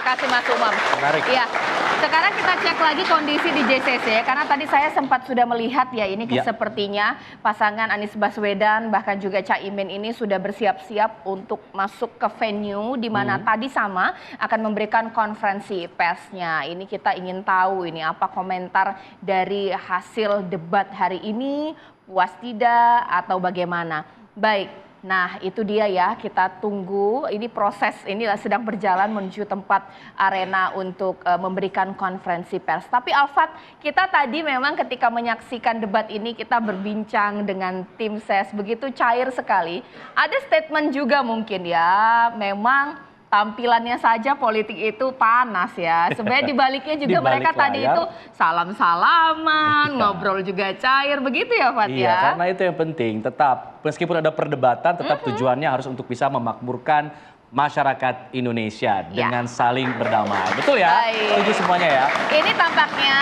kasih Mas Umam. Menarik. Iya. Sekarang kita cek lagi kondisi di JCC karena tadi saya sempat sudah melihat ya ini sepertinya pasangan Anies Baswedan bahkan juga Caimin ini sudah bersiap-siap untuk masuk ke venue di mana tadi sama akan memberikan konferensi persnya. Ini kita ingin tahu ini apa komentar dari hasil debat hari ini, puas tidak atau bagaimana. Baik. Nah itu dia ya, kita tunggu, ini proses ini sedang berjalan menuju tempat arena untuk memberikan konferensi pers. Tapi Alfat, kita tadi memang ketika menyaksikan debat ini kita berbincang dengan tim ses, begitu cair sekali. Ada statement juga mungkin ya, memang tampilannya saja politik itu panas ya. Sebenarnya dibaliknya juga mereka tadi itu salam-salaman, ngobrol juga cair, begitu ya Fat Iya, ya? karena itu yang penting, tetap meskipun ada perdebatan, tetap tujuannya harus untuk bisa memakmurkan masyarakat Indonesia dengan saling berdamai. Betul ya? Setuju semuanya ya? Ini tampaknya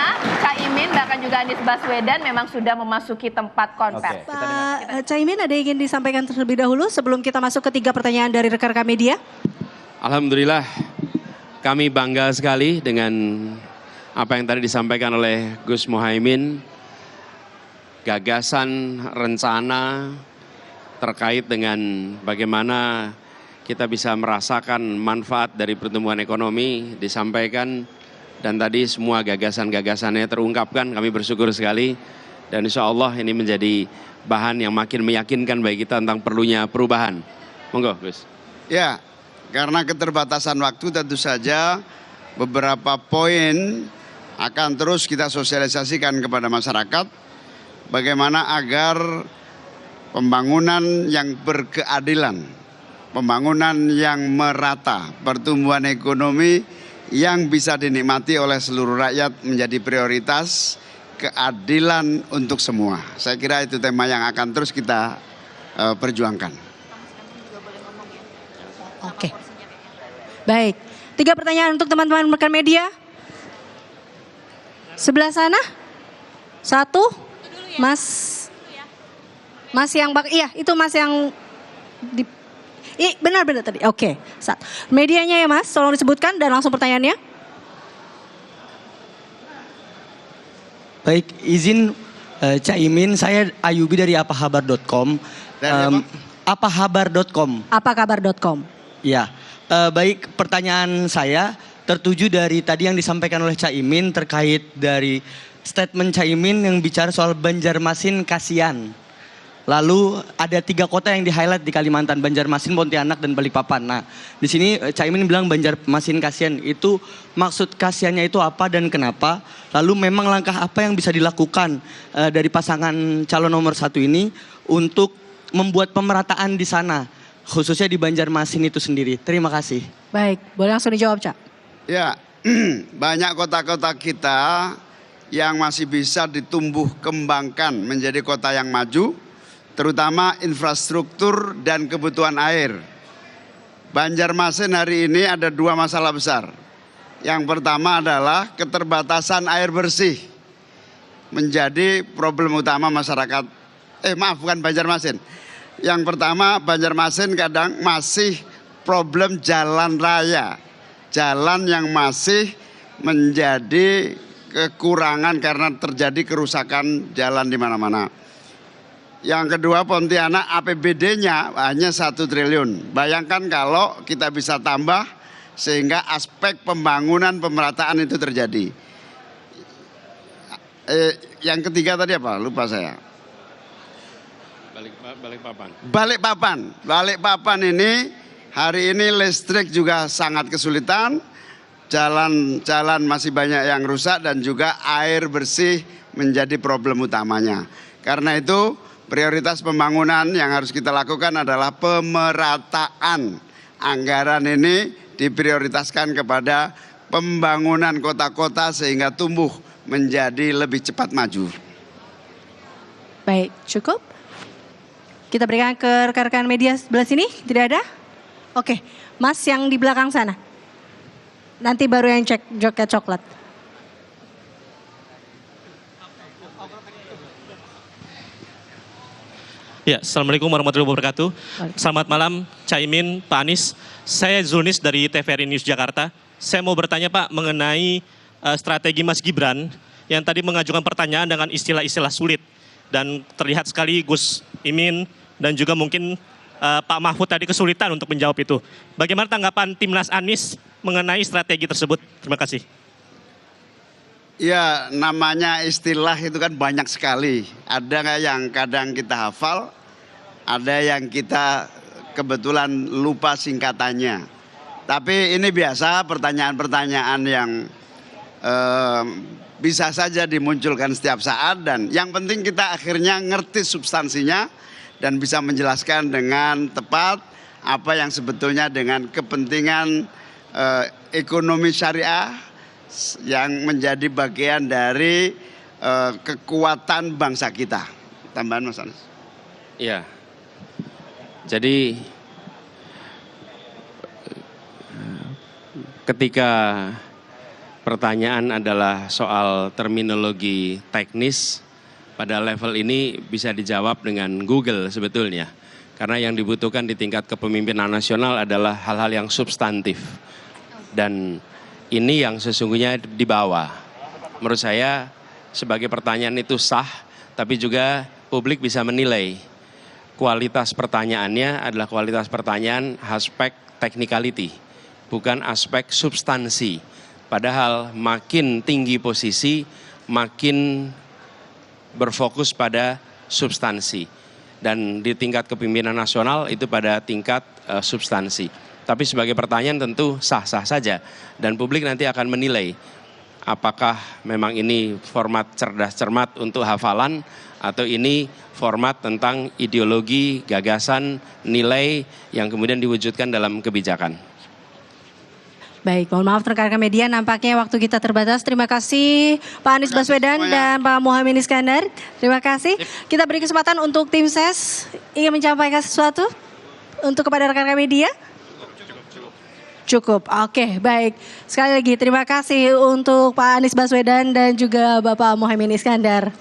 Caimin bahkan juga Anies Baswedan memang sudah memasuki tempat konversi. Pak Caimin ada yang ingin disampaikan terlebih dahulu sebelum kita masuk ke 3 pertanyaan dari rekan-rekan media? Alhamdulillah kami bangga sekali dengan apa yang tadi disampaikan oleh Gus Muhaimin. Gagasan, rencana terkait dengan bagaimana kita bisa merasakan manfaat dari pertumbuhan ekonomi disampaikan. Dan tadi semua gagasan-gagasannya terungkapkan, kami bersyukur sekali. Dan insya Allah ini menjadi bahan yang makin meyakinkan bagi kita tentang perlunya perubahan. Monggo Gus. Ya. Karena keterbatasan waktu tentu saja beberapa poin akan terus kita sosialisasikan kepada masyarakat. Bagaimana agar pembangunan yang berkeadilan, pembangunan yang merata, pertumbuhan ekonomi yang bisa dinikmati oleh seluruh rakyat menjadi prioritas, keadilan untuk semua. Saya kira itu tema yang akan terus kita perjuangkan. Oke. Baik. 3 pertanyaan untuk teman-teman rekan media. Sebelah sana. 1. Mas yang iya itu Mas yang benar-benar tadi. Oke. Medianya ya Mas, tolong disebutkan dan langsung pertanyaannya. Baik, izin Caimin, saya Ayubi dari apahabar.com. Apahabar.com. Apakabar.com. Ya, baik, pertanyaan saya tertuju dari tadi yang disampaikan oleh Caimin terkait dari statement Caimin yang bicara soal Banjarmasin kasihan. Lalu ada 3 kota yang di-highlight di Kalimantan, Banjarmasin, Pontianak, dan Balikpapan. Nah, di sini Caimin bilang Banjarmasin kasihan. Itu maksud kasihannya itu apa dan kenapa? Lalu memang langkah apa yang bisa dilakukan dari pasangan calon nomor 1 ini untuk membuat pemerataan di sana? Khususnya di Banjarmasin itu sendiri. Terima kasih. Baik, boleh langsung dijawab, Cak. Ya, banyak kota-kota kita yang masih bisa ditumbuh kembangkan menjadi kota yang maju, terutama infrastruktur dan kebutuhan air. Banjarmasin hari ini ada 2 masalah besar. Yang pertama adalah keterbatasan air bersih. Menjadi problem utama masyarakat, bukan Banjarmasin. Yang pertama, Banjarmasin kadang masih problem jalan raya. Jalan yang masih menjadi kekurangan karena terjadi kerusakan jalan di mana-mana. Yang kedua, Pontianak APBD-nya hanya 1 triliun. Bayangkan kalau kita bisa tambah sehingga aspek pembangunan pemerataan itu terjadi. Yang ketiga tadi apa? Lupa saya. Balikpapan ini hari ini listrik juga sangat kesulitan, jalan masih banyak yang rusak dan juga air bersih menjadi problem utamanya. Karena itu prioritas pembangunan yang harus kita lakukan adalah pemerataan. Anggaran ini diprioritaskan kepada pembangunan kota-kota sehingga tumbuh menjadi lebih cepat maju. Baik, cukup. Kita berikan ke rekan-rekan media sebelah sini, tidak ada? Oke, Mas yang di belakang sana. Nanti baru yang cek joket coklat. Ya, Assalamualaikum warahmatullahi wabarakatuh. Selamat malam, Caimin, Pak Anies. Saya Zulnis dari TVRI News Jakarta. Saya mau bertanya Pak mengenai strategi Mas Gibran yang tadi mengajukan pertanyaan dengan istilah-istilah sulit. Dan terlihat sekali Gus Imin dan juga mungkin Pak Mahfud tadi kesulitan untuk menjawab itu. Bagaimana tanggapan Timnas Anies mengenai strategi tersebut? Terima kasih. Ya, namanya istilah itu kan banyak sekali. Ada nggak yang kadang kita hafal, ada yang kita kebetulan lupa singkatannya. Tapi ini biasa pertanyaan-pertanyaan yang bisa saja dimunculkan setiap saat, dan yang penting kita akhirnya ngerti substansinya dan bisa menjelaskan dengan tepat apa yang sebetulnya dengan kepentingan ekonomi syariah yang menjadi bagian dari kekuatan bangsa kita. Tambahan Mas Anis. Iya. Jadi ketika pertanyaan adalah soal terminologi teknis, pada level ini bisa dijawab dengan Google sebetulnya. Karena yang dibutuhkan di tingkat kepemimpinan nasional adalah hal-hal yang substantif. Dan ini yang sesungguhnya dibawa. Menurut saya sebagai pertanyaan itu sah, tapi juga publik bisa menilai kualitas pertanyaannya adalah kualitas pertanyaan aspek technicality, bukan aspek substansi. Padahal makin tinggi posisi, makin berfokus pada substansi. Dan di tingkat kepemimpinan nasional itu pada tingkat substansi. Tapi sebagai pertanyaan tentu sah-sah saja. Dan publik nanti akan menilai apakah memang ini format cerdas cermat untuk hafalan atau ini format tentang ideologi, gagasan, nilai yang kemudian diwujudkan dalam kebijakan. Baik, mohon maaf rekan-rekan media, nampaknya waktu kita terbatas. Terima kasih Pak Anies Baswedan dan Pak Muhaimin Iskandar. Terima kasih. Kita beri kesempatan untuk tim ses ingin menyampaikan sesuatu untuk kepada rekan-rekan media. Cukup. Oke, baik. Sekali lagi terima kasih untuk Pak Anies Baswedan dan juga Bapak Muhaimin Iskandar.